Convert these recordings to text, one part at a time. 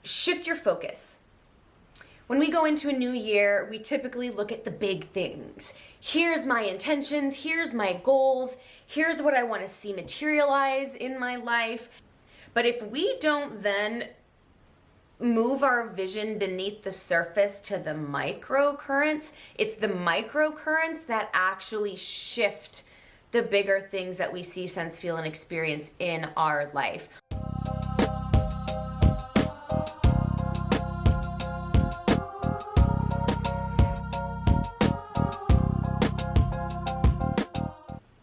shift your focus. When we go into a new year, we typically look at the big things. Here's my intentions, here's my goals, here's what I want to see materialize in my life. But if we don't then move our vision beneath the surface to the microcurrents, it's the microcurrents that actually shift the bigger things that we see, sense, feel, and experience in our life.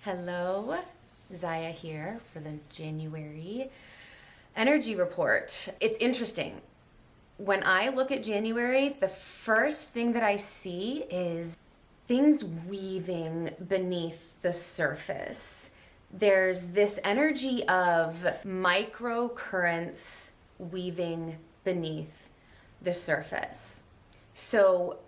Hello, Zaia here for the January energy report. It's interesting. When I look at January, the first thing that I see is things weaving beneath the surface. There's this energy of microcurrents weaving beneath the surface. So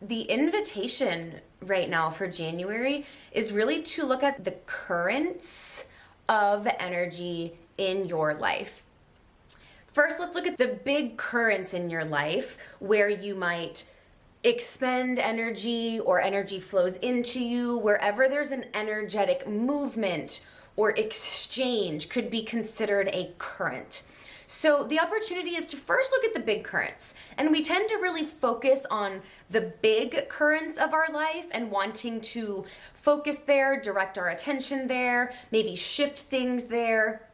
the invitation right now for January is really to look at the currents of energy in your life. First, let's look at the big currents in your life where you might expend energy or energy flows into you. Wherever there's an energetic movement or exchange could be considered a current. So the opportunity is to first look at the big currents, and we tend to really focus on the big currents of our life and wanting to focus there, direct our attention there, maybe shift things there.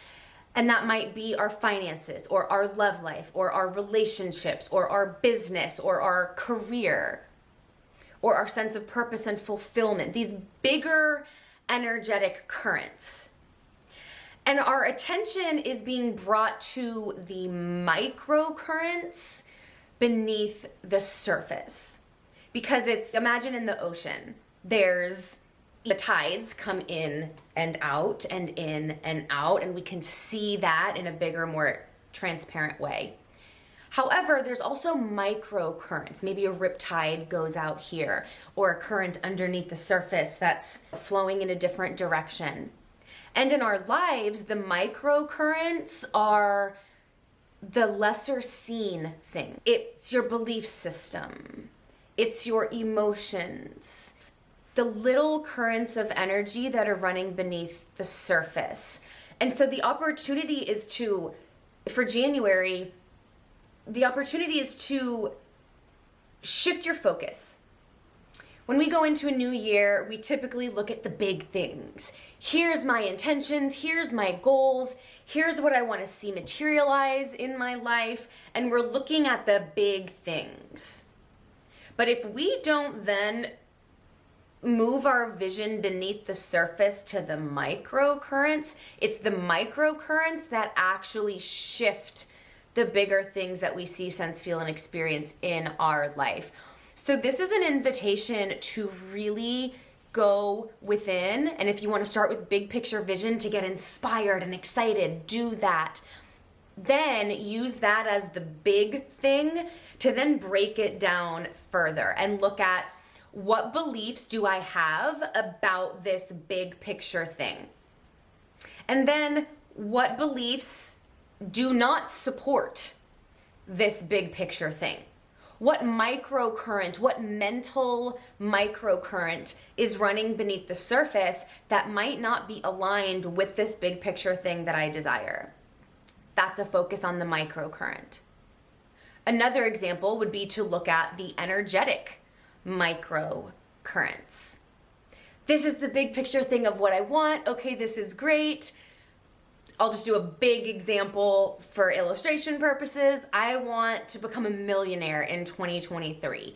And that might be our finances or our love life or our relationships or our business or our career or our sense of purpose and fulfillment, these bigger energetic currents. And our attention is being brought to the microcurrents beneath the surface. Because imagine in the ocean, there's the tides come in and out and in and out, and we can see that in a bigger, more transparent way. However, there's also microcurrents. Maybe a riptide goes out here, or a current underneath the surface that's flowing in a different direction. And in our lives, the microcurrents are the lesser seen thing. It's your belief system. It's your emotions. The little currents of energy that are running beneath the surface. And so the opportunity is for January, the opportunity is to shift your focus. When we go into a new year, we typically look at the big things. Here's my intentions, here's my goals, here's what I want to see materialize in my life, and we're looking at the big things. But if we don't then move our vision beneath the surface to the microcurrents, it's the microcurrents that actually shift the bigger things that we see, sense, feel, and experience in our life. So this is an invitation to really go within, and if you want to start with big picture vision to get inspired and excited, do that. Then use that as the big thing to then break it down further and look at what beliefs do I have about this big picture thing? And then what beliefs do not support this big picture thing? What microcurrent, what mental microcurrent is running beneath the surface that might not be aligned with this big picture thing that I desire? That's a focus on the microcurrent. Another example would be to look at the energetic microcurrents. This is the big picture thing of what I want. Okay, this is great. I'll just do a big example for illustration purposes. I want to become a millionaire in 2023.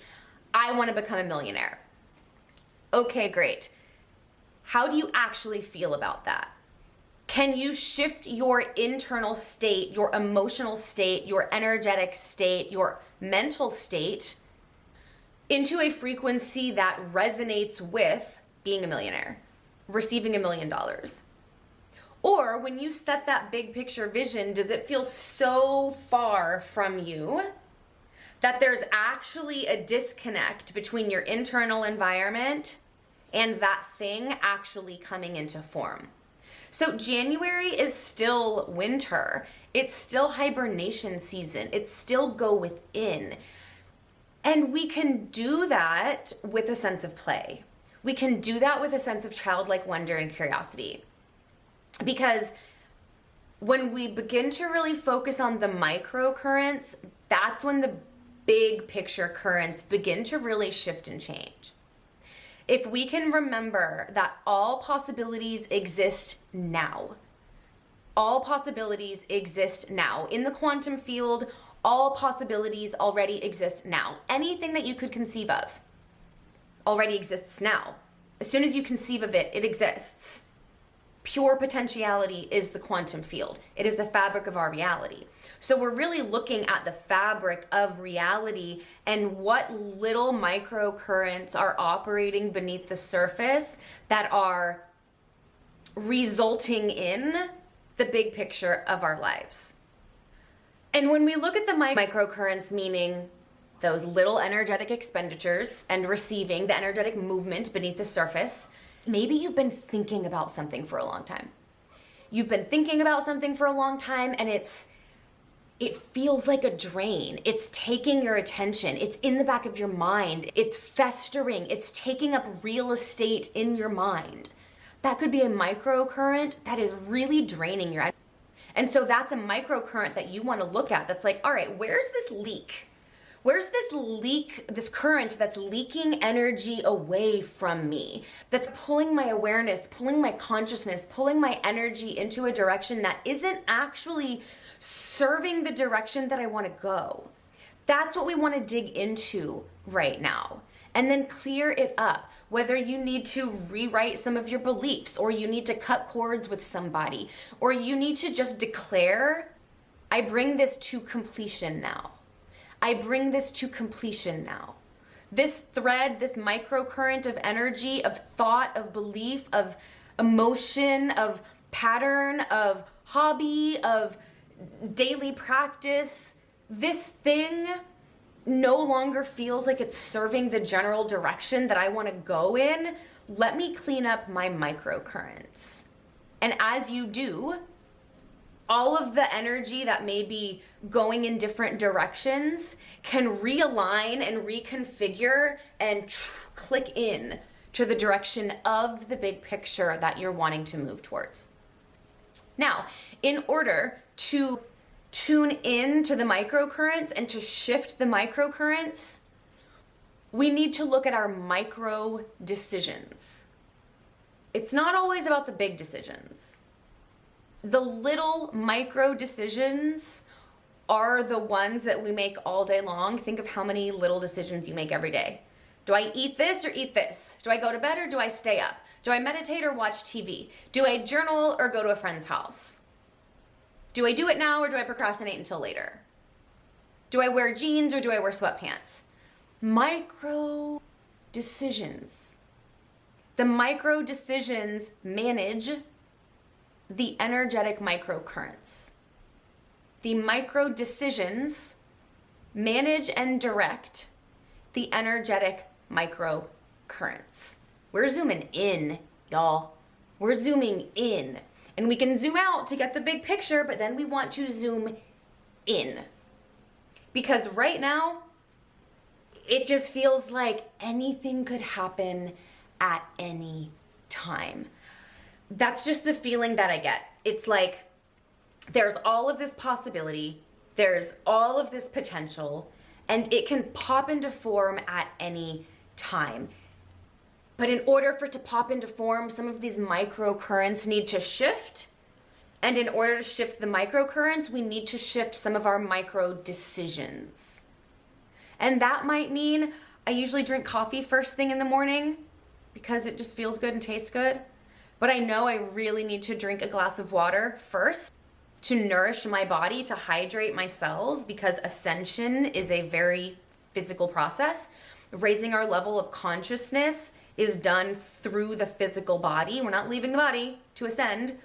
I want to become a millionaire. Okay, great. How do you actually feel about that? Can you shift your internal state, your emotional state, your energetic state, your mental state into a frequency that resonates with being a millionaire, receiving $1 million? Or when you set that big picture vision, does it feel so far from you that there's actually a disconnect between your internal environment and that thing actually coming into form? So January is still winter, It's still hibernation season. It's still go within. And we can do that with a sense of play. We can do that with a sense of childlike wonder and curiosity. Because when we begin to really focus on the microcurrents, that's when the big picture currents begin to really shift and change. If we can remember that all possibilities exist now, all possibilities exist now. In the quantum field, all possibilities already exist now. Anything that you could conceive of already exists now. As soon as you conceive of it, it exists. Pure potentiality is the quantum field. It is the fabric of our reality. So we're really looking at the fabric of reality and what little microcurrents are operating beneath the surface that are resulting in the big picture of our lives. And when we look at the microcurrents, meaning those little energetic expenditures and receiving the energetic movement beneath the surface, maybe you've been thinking about something for a long time. You've been thinking about something for a long time and it feels like a drain. It's taking your attention. It's in the back of your mind. It's festering. It's taking up real estate in your mind. That could be a microcurrent that is really draining your energy. And so that's a microcurrent that you want to look at. That's like, all right, where's this leak? Where's this leak, this current that's leaking energy away from me? That's pulling my awareness, pulling my consciousness, pulling my energy into a direction that isn't actually serving the direction that I want to go. That's what we want to dig into right now. And then clear it up. Whether you need to rewrite some of your beliefs, or you need to cut cords with somebody, or you need to just declare, I bring this to completion now. I bring this to completion now. This thread, this microcurrent of energy, of thought, of belief, of emotion, of pattern, of hobby, of daily practice, this thing no longer feels like it's serving the general direction that I want to go in. Let me clean up my microcurrents. And as you do, all of the energy that may be going in different directions can realign and reconfigure and click in to the direction of the big picture that you're wanting to move towards. Now, in order to tune in to the microcurrents and to shift the microcurrents, we need to look at our micro decisions. It's not always about the big decisions. The little micro decisions are the ones that we make all day long. Think of how many little decisions you make every day. Do I eat this or eat this? Do I go to bed or do I stay up? Do I meditate or watch TV? Do I journal or go to a friend's house? Do I do it now or do I procrastinate until later? Do I wear jeans or do I wear sweatpants? Micro decisions. The micro decisions manage the energetic microcurrents. The micro decisions manage and direct the energetic microcurrents. We're zooming in, y'all. We're zooming in. And we can zoom out to get the big picture, but then we want to zoom in. Because right now, it just feels like anything could happen at any time. That's just the feeling that I get. It's like there's all of this possibility, there's all of this potential, and it can pop into form at any time. But in order for it to pop into form, some of these microcurrents need to shift. And in order to shift the microcurrents, we need to shift some of our micro decisions. And that might mean I usually drink coffee first thing in the morning because it just feels good and tastes good. But I know I really need to drink a glass of water first to nourish my body, to hydrate my cells, because ascension is a very physical process. Raising our level of consciousness is done through the physical body. We're not leaving the body to ascend.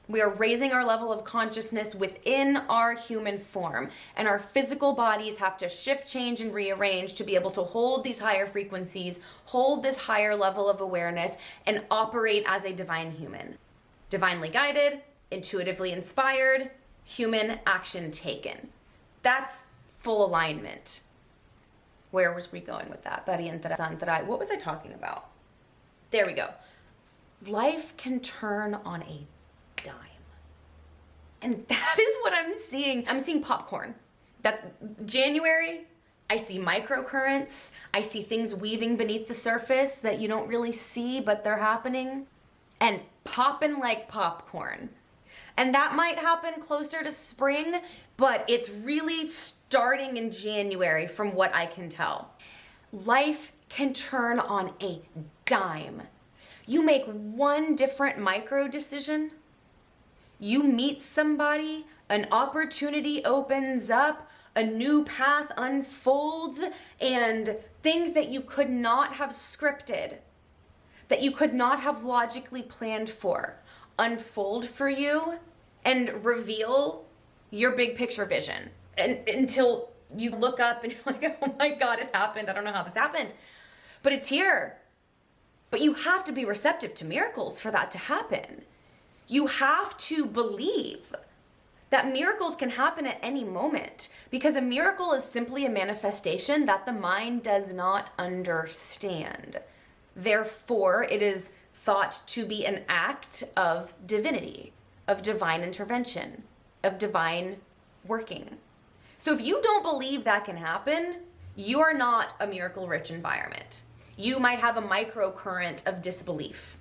We are raising our level of consciousness within our human form. And our physical bodies have to shift, change, and rearrange to be able to hold these higher frequencies, hold this higher level of awareness, and operate as a divine human. Divinely guided, intuitively inspired, human action taken. That's full alignment. Where was we going with that? What was I talking about? There we go. Life can turn on a dime. And that is what I'm seeing. I'm seeing popcorn. That January, I see microcurrents. I see things weaving beneath the surface that you don't really see, but they're happening. And popping like popcorn. And that might happen closer to spring, but it's really starting in January from what I can tell. Life can turn on a dime. You make one different micro decision, you meet somebody, an opportunity opens up, a new path unfolds, and things that you could not have scripted, that you could not have logically planned for, unfold for you and reveal your big picture vision. And until you look up and you're like, oh my God, it happened. I don't know how this happened, but it's here. But you have to be receptive to miracles for that to happen. You have to believe that miracles can happen at any moment, because a miracle is simply a manifestation that the mind does not understand. Therefore, it is thought to be an act of divinity, of divine intervention, of divine working. So if you don't believe that can happen, you are not a miracle-rich environment. You might have a microcurrent of disbelief,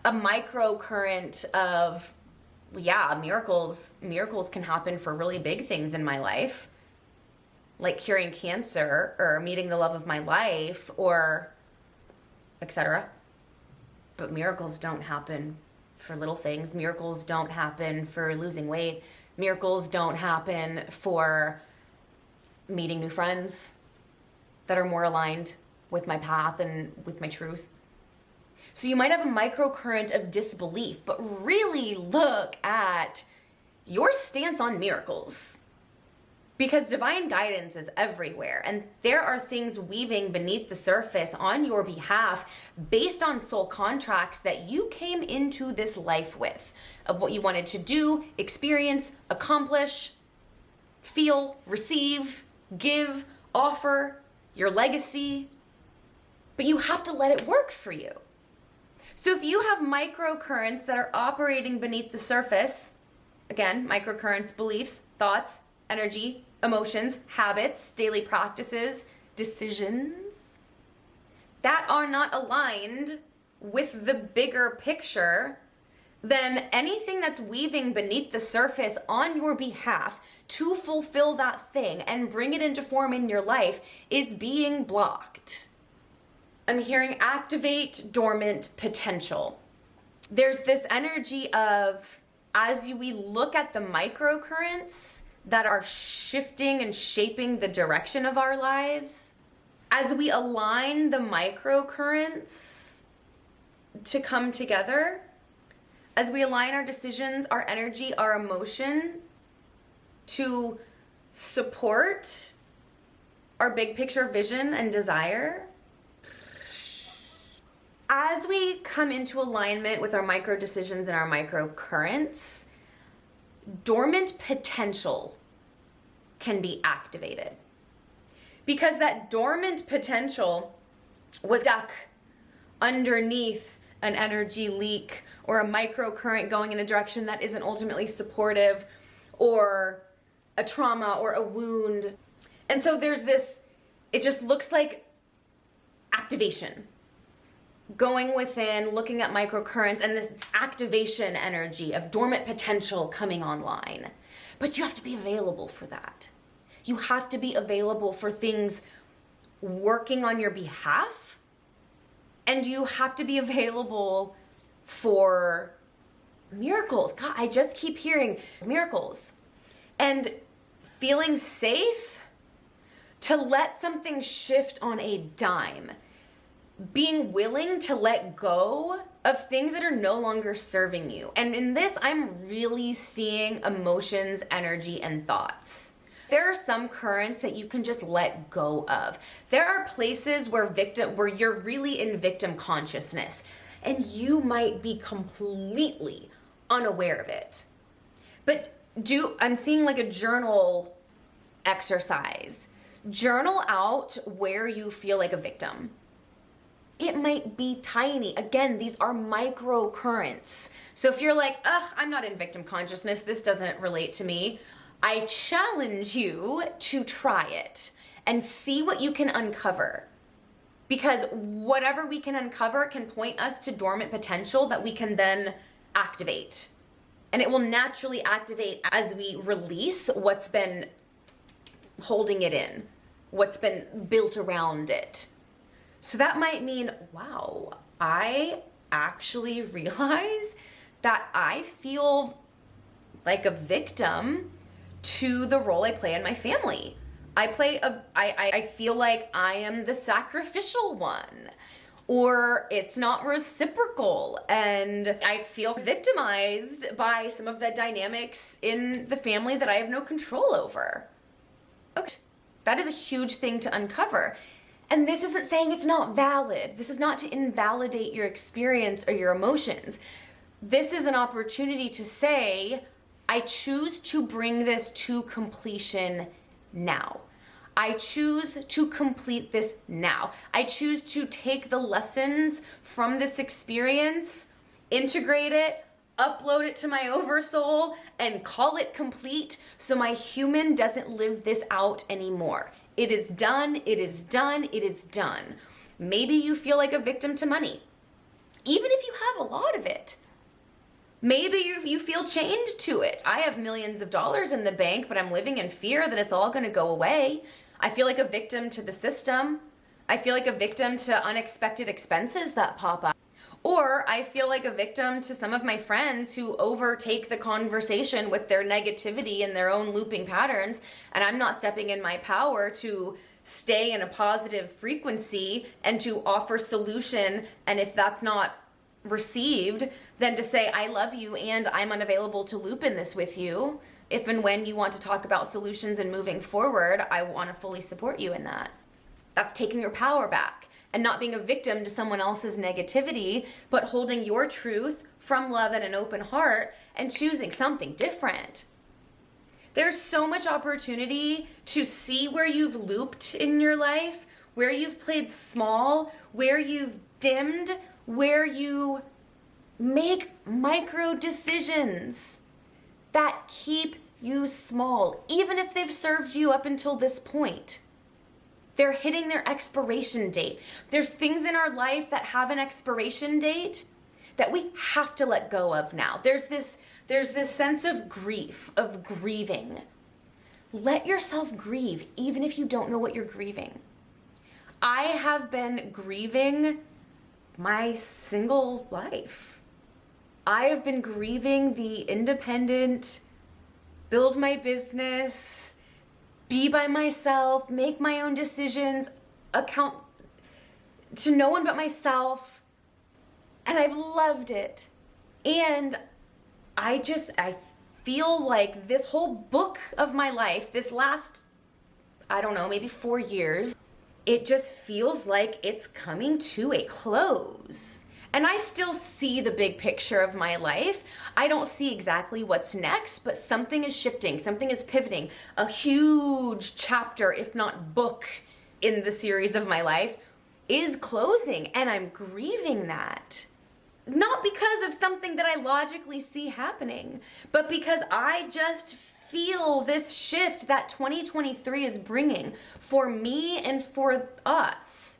a microcurrent of, miracles can happen for really big things in my life, like curing cancer or meeting the love of my life or etc. But miracles don't happen for little things. Miracles don't happen for losing weight. Miracles don't happen for meeting new friends that are more aligned with my path and with my truth. So you might have a microcurrent of disbelief, but really look at your stance on miracles. Because divine guidance is everywhere, and there are things weaving beneath the surface on your behalf based on soul contracts that you came into this life with, of what you wanted to do, experience, accomplish, feel, receive, give, offer, your legacy. But you have to let it work for you. So if you have microcurrents that are operating beneath the surface, again, microcurrents, beliefs, thoughts, energy, emotions, habits, daily practices, decisions that are not aligned with the bigger picture, then anything that's weaving beneath the surface on your behalf to fulfill that thing and bring it into form in your life is being blocked. I'm hearing activate dormant potential. There's this energy of, as we look at the microcurrents that are shifting and shaping the direction of our lives, as we align the microcurrents to come together, as we align our decisions, our energy, our emotion to support our big picture vision and desire, as we come into alignment with our micro decisions and our microcurrents, dormant potential can be activated. Because that dormant potential was stuck underneath an energy leak or a microcurrent going in a direction that isn't ultimately supportive, or a trauma or a wound. And so there's this, it just looks like activation. Going within, looking at microcurrents and this activation energy of dormant potential coming online. But you have to be available for that. You have to be available for things working on your behalf. And you have to be available for miracles. God, I just keep hearing miracles. And feeling safe to let something shift on a dime. Being willing to let go of things that are no longer serving you. And in this, I'm really seeing emotions, energy, and thoughts. There are some currents that you can just let go of. There are places where you're really in victim consciousness, and you might be completely unaware of it. But I'm seeing like a journal exercise. Journal out where you feel like a victim. It might be tiny. Again, these are microcurrents. So if you're like, ugh, I'm not in victim consciousness, this doesn't relate to me, I challenge you to try it and see what you can uncover. Because whatever we can uncover can point us to dormant potential that we can then activate. And it will naturally activate as we release what's been holding it in, what's been built around it. So that might mean, wow, I actually realize that I feel like a victim to the role I play in my family. I feel like I am the sacrificial one, or it's not reciprocal, and I feel victimized by some of the dynamics in the family that I have no control over. Okay, that is a huge thing to uncover. And this isn't saying it's not valid. This is not to invalidate your experience or your emotions. This is an opportunity to say, I choose to bring this to completion now. I choose to complete this now. I choose to take the lessons from this experience, integrate it, upload it to my oversoul, and call it complete so my human doesn't live this out anymore. It is done, it is done, it is done. Maybe you feel like a victim to money, even if you have a lot of it. Maybe you feel chained to it. I have millions of dollars in the bank, but I'm living in fear that it's all gonna go away. I feel like a victim to the system. I feel like a victim to unexpected expenses that pop up. Or I feel like a victim to some of my friends who overtake the conversation with their negativity and their own looping patterns, and I'm not stepping in my power to stay in a positive frequency and to offer solution, and if that's not received, then to say, I love you and I'm unavailable to loop in this with you. If and when you want to talk about solutions and moving forward, I want to fully support you in that. That's taking your power back and not being a victim to someone else's negativity, but holding your truth from love and an open heart and choosing something different. There's so much opportunity to see where you've looped in your life, where you've played small, where you've dimmed, where you make micro decisions that keep you small, even if they've served you up until this point. They're hitting their expiration date. There's things in our life that have an expiration date that we have to let go of now. There's this sense of grief, of grieving. Let yourself grieve, even if you don't know what you're grieving. I have been grieving my single life. I have been grieving the independent, build my business, be by myself, make my own decisions, account to no one but myself. And I've loved it. And I feel like this whole book of my life, this last, I don't know, maybe 4 years, it just feels like it's coming to a close. And I still see the big picture of my life. I don't see exactly what's next, but something is shifting, something is pivoting. A huge chapter, if not book, in the series of my life is closing, and I'm grieving that. Not because of something that I logically see happening, but because I just feel this shift that 2023 is bringing for me and for us.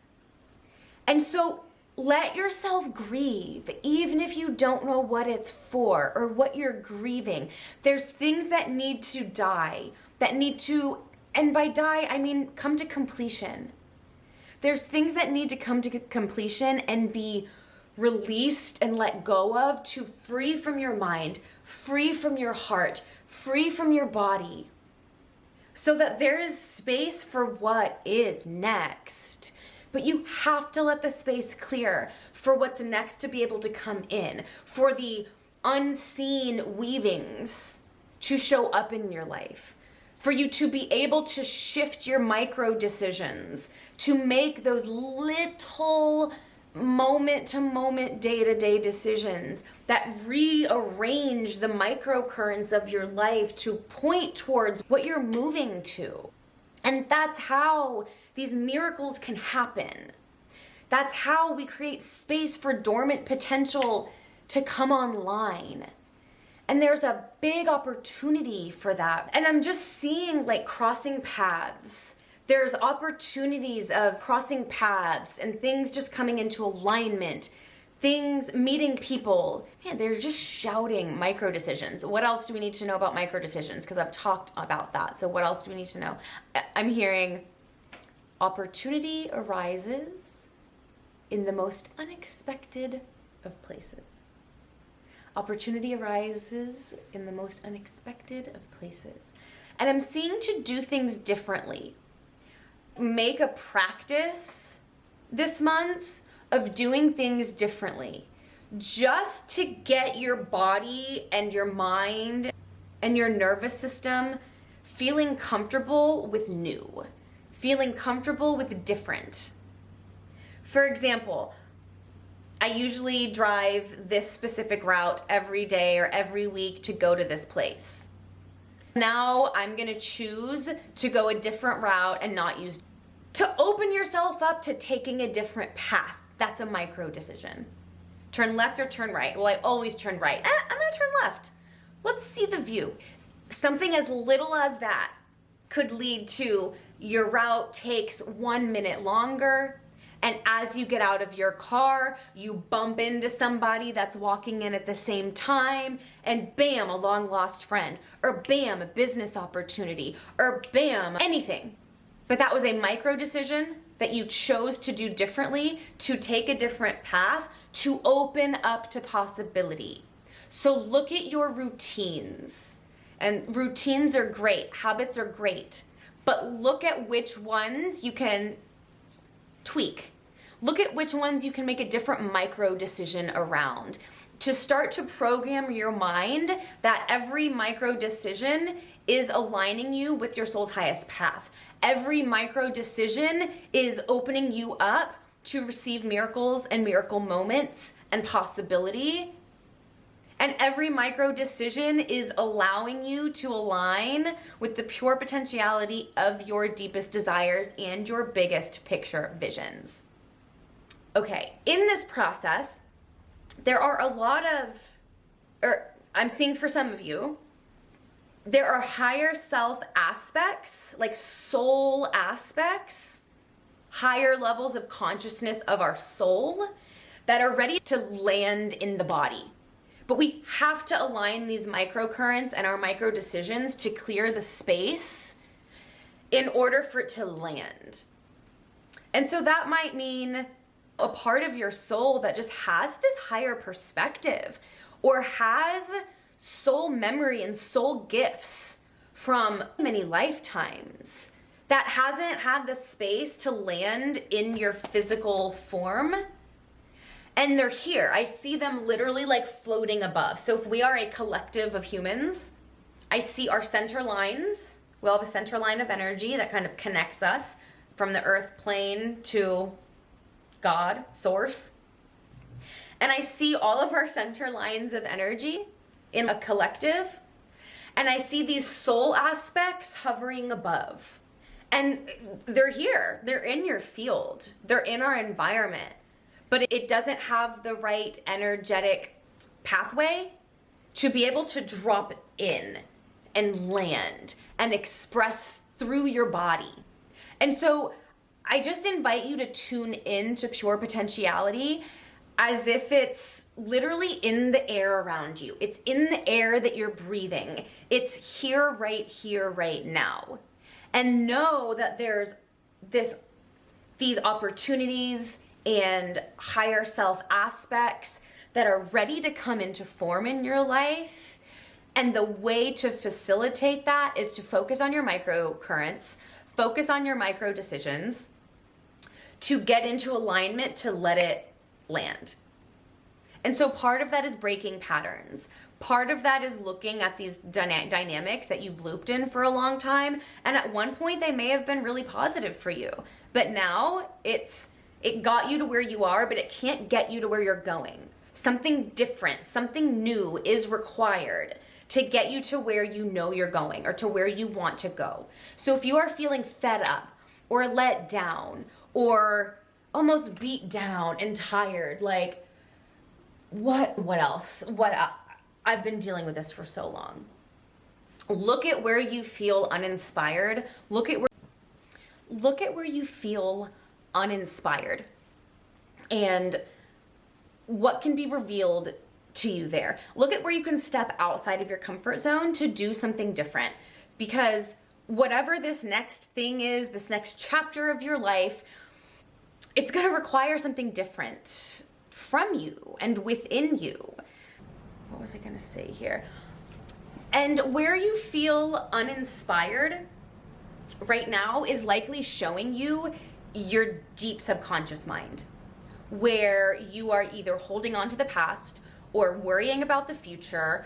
And so let yourself grieve, even if you don't know what it's for or what you're grieving. There's things that need to die, that need to, and by die, I mean come to completion. There's things that need to come to completion and be released and let go of, to free from your mind, free from your heart, free from your body, so that there is space for what is next. But you have to let the space clear for what's next to be able to come in, for the unseen weavings to show up in your life, for you to be able to shift your micro decisions, to make those little moment to moment, day to day decisions that rearrange the microcurrents of your life to point towards what you're moving to. And that's how these miracles can happen. That's how we create space for dormant potential to come online. And there's a big opportunity for that. And I'm just seeing like crossing paths. There's opportunities of crossing paths and things just coming into alignment, things meeting people. Man, they're just shouting micro decisions. What else do we need to know about micro decisions? Because I've talked about that. So what else do we need to know? I'm hearing opportunity arises in the most unexpected of places. Opportunity arises in the most unexpected of places. And I'm seeing to do things differently. Make a practice this month of doing things differently, just to get your body and your mind and your nervous system feeling comfortable with new, feeling comfortable with different. For example, I usually drive this specific route every day or every week to go to this place. Now I'm gonna choose to go a different route and not use. To open yourself up to taking a different path, that's a micro decision. Turn left or turn right? Well, I always turn right. I'm gonna turn left. Let's see the view. Something as little as that could lead to your route takes 1 minute longer, and as you get out of your car, you bump into somebody that's walking in at the same time, and bam, a long lost friend, or bam, a business opportunity, or bam, anything. But that was a micro decision that you chose to do differently, to take a different path, to open up to possibility. So look at your routines. And routines are great, habits are great, but look at which ones you can tweak. Look at which ones you can make a different micro decision around, to start to program your mind that every micro decision is aligning you with your soul's highest path. Every micro decision is opening you up to receive miracles and miracle moments and possibility. And every micro decision is allowing you to align with the pure potentiality of your deepest desires and your biggest picture visions. Okay, in this process, there are a lot of, or I'm seeing for some of you, there are higher self aspects, like soul aspects, higher levels of consciousness of our soul that are ready to land in the body. But we have to align these microcurrents and our micro decisions to clear the space in order for it to land. And so that might mean a part of your soul that just has this higher perspective, or has soul memory and soul gifts from many lifetimes that hasn't had the space to land in your physical form. And they're here. I see them literally like floating above. So if we are a collective of humans, I see our center lines. We all have a center line of energy that kind of connects us from the earth plane to God, source. And I see all of our center lines of energy in a collective. And I see these soul aspects hovering above. And they're here. They're in your field. They're in our environment. But it doesn't have the right energetic pathway to be able to drop in and land and express through your body. And so I just invite you to tune in to pure potentiality as if it's literally in the air around you. It's in the air that you're breathing. It's here, right now. And know that there's these opportunities and higher self aspects that are ready to come into form in your life. And the way to facilitate that is to focus on your microcurrents, focus on your micro decisions, to get into alignment, to let it land. And so part of that is breaking patterns. Part of that is looking at these dynamics that you've looped in for a long time. And at one point they may have been really positive for you, but now it's It got you to where you are, but it can't get you to where you're going. Something different, something new is required to get you to where you know you're going or to where you want to go. So if you are feeling fed up or let down or almost beat down and tired, like what else? I've been dealing with this for so long. Look at where you feel uninspired. Look at where you feel uninspired and what can be revealed to you there. Look at where you can step outside of your comfort zone to do something different, because whatever this next thing is, this next chapter of your life, it's going to require something different from you and within you. What was I going to say here? And where you feel uninspired right now is likely showing you your deep subconscious mind, where you are either holding on to the past or worrying about the future,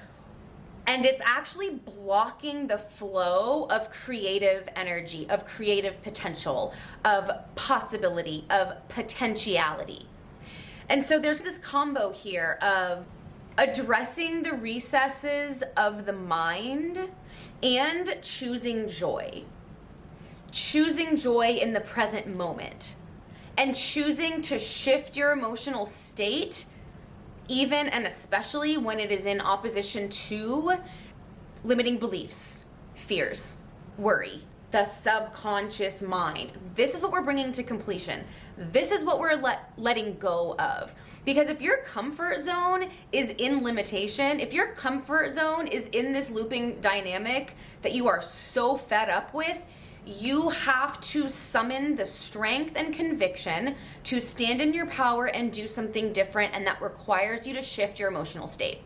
and it's actually blocking the flow of creative energy, of creative potential, of possibility, of potentiality. And so there's this combo here of addressing the recesses of the mind and choosing joy. Choosing joy in the present moment and choosing to shift your emotional state, even and especially when it is in opposition to limiting beliefs, fears, worry, the subconscious mind. This is what we're bringing to completion. This is what we're letting go of. Because if your comfort zone is in limitation, if your comfort zone is in this looping dynamic that you are so fed up with, you have to summon the strength and conviction to stand in your power and do something different, and that requires you to shift your emotional state.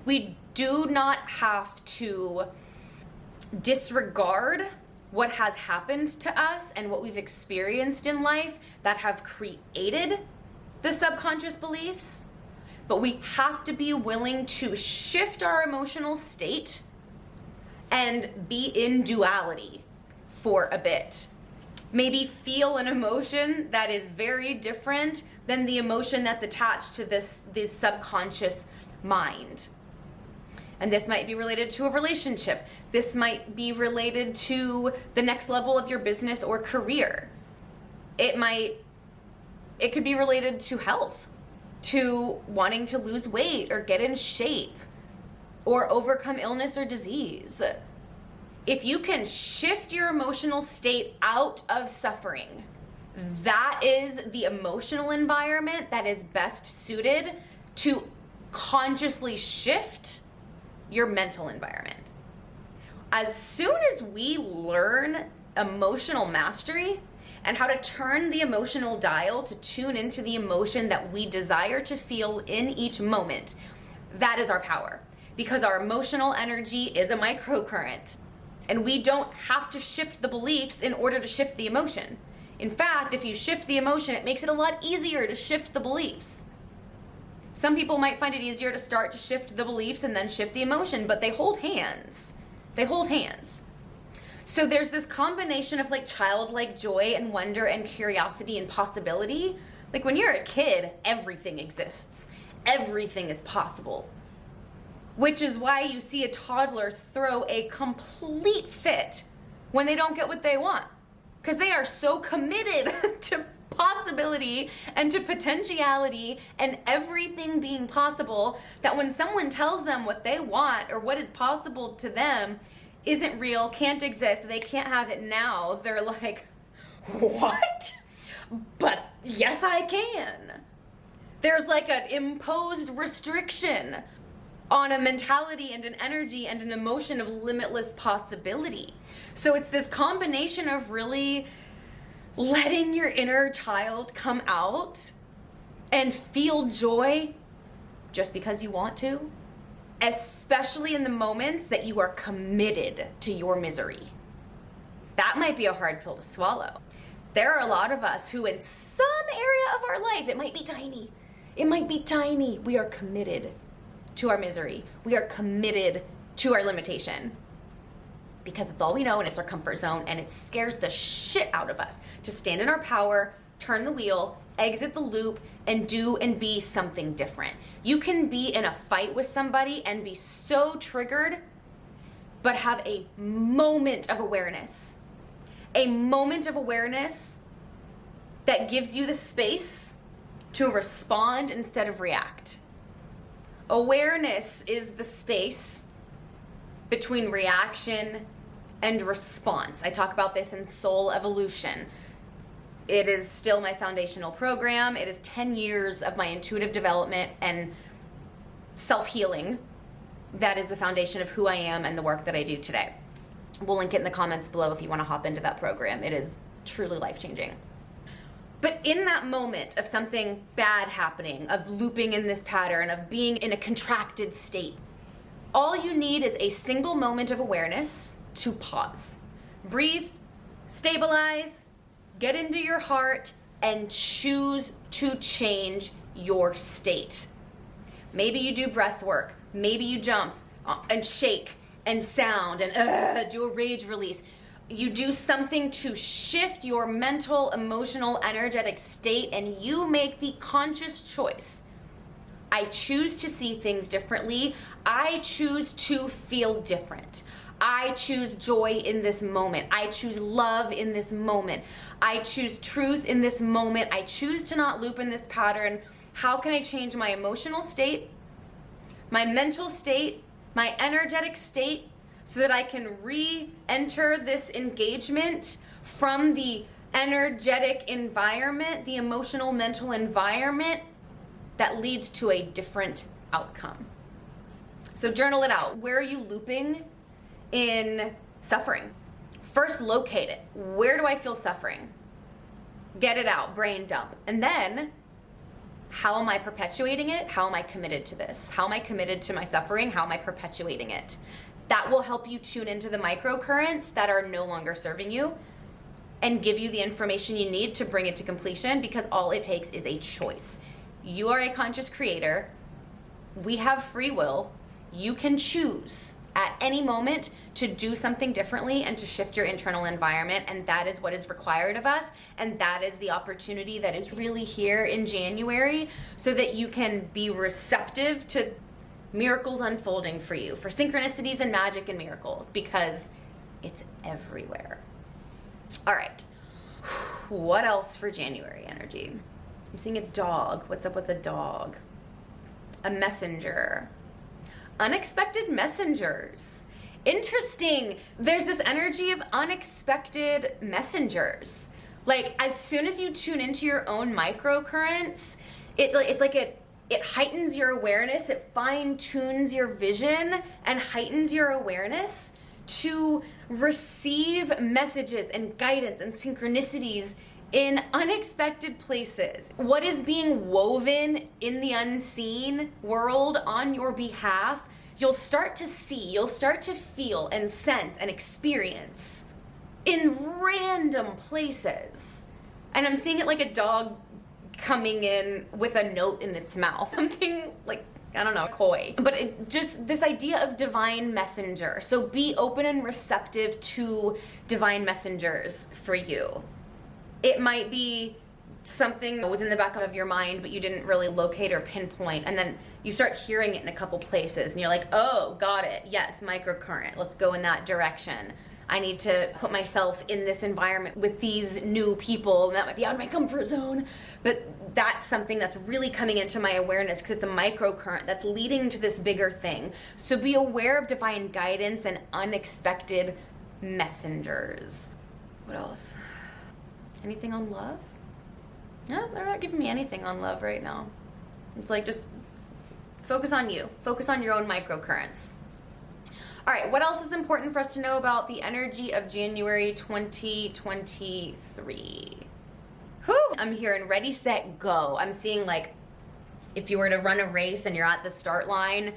We do not have to disregard what has happened to us and what we've experienced in life that have created the subconscious beliefs, but we have to be willing to shift our emotional state and be in duality for a bit. Maybe feel an emotion that is very different than the emotion that's attached to this subconscious mind. And this might be related to a relationship. This might be related to the next level of your business or career. It could be related to health, to wanting to lose weight or get in shape or overcome illness or disease. If you can shift your emotional state out of suffering, that is the emotional environment that is best suited to consciously shift your mental environment. As soon as we learn emotional mastery and how to turn the emotional dial to tune into the emotion that we desire to feel in each moment, that is our power, because our emotional energy is a microcurrent. And we don't have to shift the beliefs in order to shift the emotion. In fact, if you shift the emotion, it makes it a lot easier to shift the beliefs. Some people might find it easier to start to shift the beliefs and then shift the emotion, but they hold hands. They hold hands. So there's this combination of like childlike joy and wonder and curiosity and possibility. Like when you're a kid, everything exists. Everything is possible. Which is why you see a toddler throw a complete fit when they don't get what they want. Because they are so committed to possibility and to potentiality and everything being possible that when someone tells them what they want or what is possible to them isn't real, can't exist, they can't have it now, they're like, what? But yes, I can. There's like an imposed restriction on a mentality and an energy and an emotion of limitless possibility. So it's this combination of really letting your inner child come out and feel joy just because you want to, especially in the moments that you are committed to your misery. That might be a hard pill to swallow. There are a lot of us who in some area of our life, it might be tiny, we are committed to our misery. We are committed to our limitation because it's all we know and it's our comfort zone, and it scares the shit out of us to stand in our power, turn the wheel, exit the loop, and do and be something different. You can be in a fight with somebody and be so triggered, but have a moment of awareness. A moment of awareness that gives you the space to respond instead of react. Awareness is the space between reaction and response. I talk about this in Soul Evolution. It is still my foundational program. It is 10 years of my intuitive development and self-healing. That is the foundation of who I am and the work that I do today. We'll link it in the comments below if you want to hop into that program. It is truly life-changing. But in that moment of something bad happening, of looping in this pattern, of being in a contracted state, all you need is a single moment of awareness to pause. Breathe, stabilize, get into your heart, and choose to change your state. Maybe you do breath work. Maybe you jump and shake and sound and do a rage release. You do something to shift your mental, emotional, energetic state, and you make the conscious choice. I choose to see things differently. I choose to feel different. I choose joy in this moment. I choose love in this moment. I choose truth in this moment. I choose to not loop in this pattern. How can I change my emotional state, my mental state, my energetic state, so that I can re-enter this engagement from the energetic environment, the emotional, mental environment that leads to a different outcome? So journal it out. Where are you looping in suffering? First, locate it. Where do I feel suffering? Get it out, brain dump. And then, how am I perpetuating it? How am I committed to this? How am I committed to my suffering? How am I perpetuating it? That will help you tune into the microcurrents that are no longer serving you and give you the information you need to bring it to completion, because all it takes is a choice. You are a conscious creator. We have free will. You can choose at any moment to do something differently and to shift your internal environment, and that is what is required of us, and that is the opportunity that is really here in January, so that you can be receptive to miracles unfolding for you, for synchronicities and magic and miracles, because it's everywhere. All right, what else for January energy? I'm seeing a dog. What's up with a dog? A messenger. Unexpected messengers. Interesting. There's this energy of unexpected messengers. Like, as soon as you tune into your own microcurrents, it's like it heightens your awareness, it fine-tunes your vision and heightens your awareness to receive messages and guidance and synchronicities in unexpected places. What is being woven in the unseen world on your behalf, you'll start to see, you'll start to feel and sense and experience in random places. And I'm seeing it like a dog coming in with a note in its mouth. Something like, I don't know, coy. But just this idea of divine messenger. So be open and receptive to divine messengers for you. It might be something that was in the back of your mind, but you didn't really locate or pinpoint, and then you start hearing it in a couple places, and you're like, oh, got it. Yes, microcurrent. Let's go in that direction. I need to put myself in this environment with these new people, and that might be out of my comfort zone, but that's something that's really coming into my awareness because it's a microcurrent that's leading to this bigger thing. So be aware of divine guidance and unexpected messengers. What else? Anything on love? No, they're not giving me anything on love right now. It's like, just focus on you. Focus on your own microcurrents. All right, what else is important for us to know about the energy of January 2023? Whew, I'm hearing ready, set, go. I'm seeing, like, if you were to run a race and you're at the start line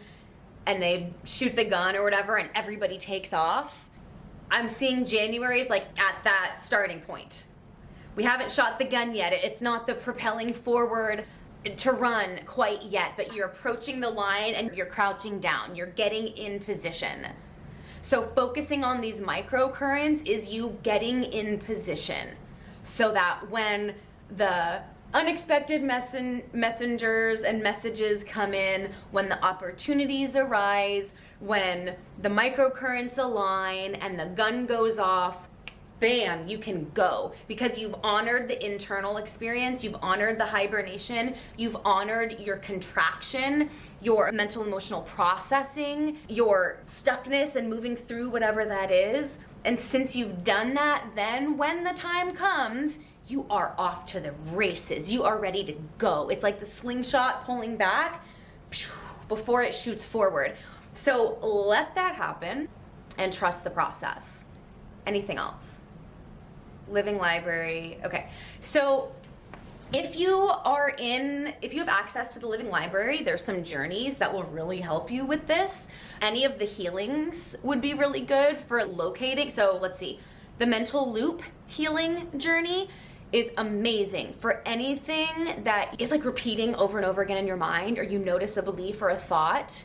and they shoot the gun or whatever and everybody takes off, I'm seeing January is like at that starting point. We haven't shot the gun yet. It's not the propelling forward to run quite yet, but you're approaching the line and you're crouching down. You're getting in position. So focusing on these microcurrents is you getting in position so that when the unexpected messengers and messages come in, when the opportunities arise, when the microcurrents align and the gun goes off, bam, you can go, because you've honored the internal experience, you've honored the hibernation, you've honored your contraction, your mental emotional processing, your stuckness and moving through whatever that is. And since you've done that, then when the time comes, you are off to the races. You are ready to go. It's like the slingshot pulling back before it shoots forward. So let that happen and trust the process. Anything else? Living library. Okay. So if you have access to the living library, there's some journeys that will really help you with this. Any of the healings would be really good for locating. So let's see. The mental loop healing journey is amazing for anything that is like repeating over and over again in your mind, or you notice a belief or a thought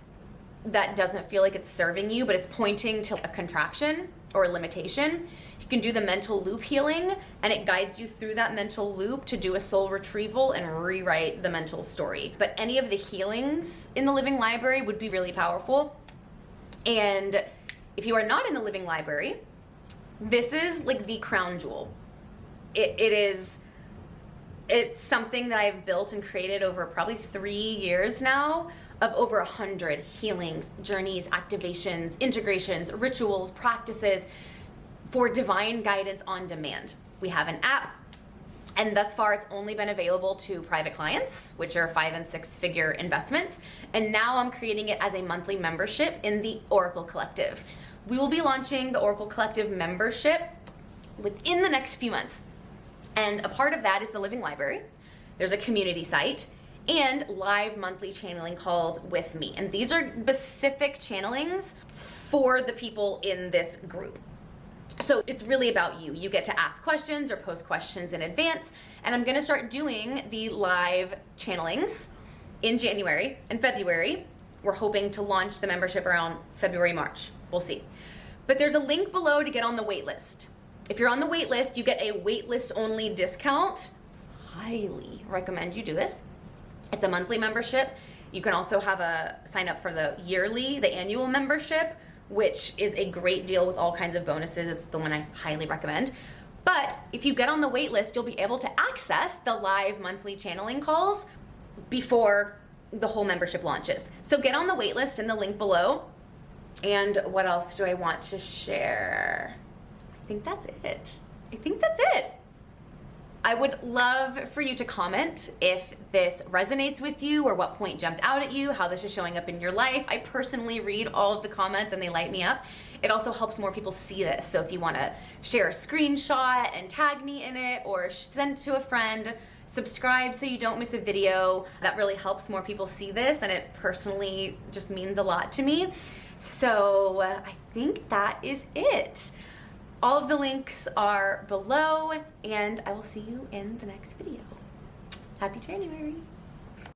that doesn't feel like it's serving you, but it's pointing to a contraction or a limitation. You can do the mental loop healing, and it guides you through that mental loop to do a soul retrieval and rewrite the mental story. But any of the healings in the living library would be really powerful. And if you are not in the living library, this is like the crown jewel. It's something that I've built and created over probably 3 years now, of over 100 healings, journeys, activations, integrations, rituals, practices for divine guidance on demand. We have an app, and thus far it's only been available to private clients, which are 5 and 6 figure investments. And now I'm creating it as a monthly membership in the Oracle Collective. We will be launching the Oracle Collective membership within the next few months. And a part of that is the living library. There's a community site and live monthly channeling calls with me. And these are specific channelings for the people in this group. So it's really about you. You get to ask questions or post questions in advance. And I'm gonna start doing the live channelings in January and February. We're hoping to launch the membership around February, March. We'll see. But there's a link below to get on the wait list. If you're on the wait list, you get a waitlist only discount. Highly recommend you do this. It's a monthly membership. You can also sign up for the annual membership, which is a great deal with all kinds of bonuses. It's the one I highly recommend. But if you get on the wait list, you'll be able to access the live monthly channeling calls before the whole membership launches. So get on the wait list in the link below. And what else do I want to share? I think that's it. I would love for you to comment if this resonates with you, or what point jumped out at you, how this is showing up in your life. I personally read all of the comments and they light me up. It also helps more people see this. So if you want to share a screenshot and tag me in it, or send it to a friend, subscribe so you don't miss a video. That really helps more people see this, and it personally just means a lot to me. So I think that is it. All of the links are below, and I will see you in the next video. Happy January.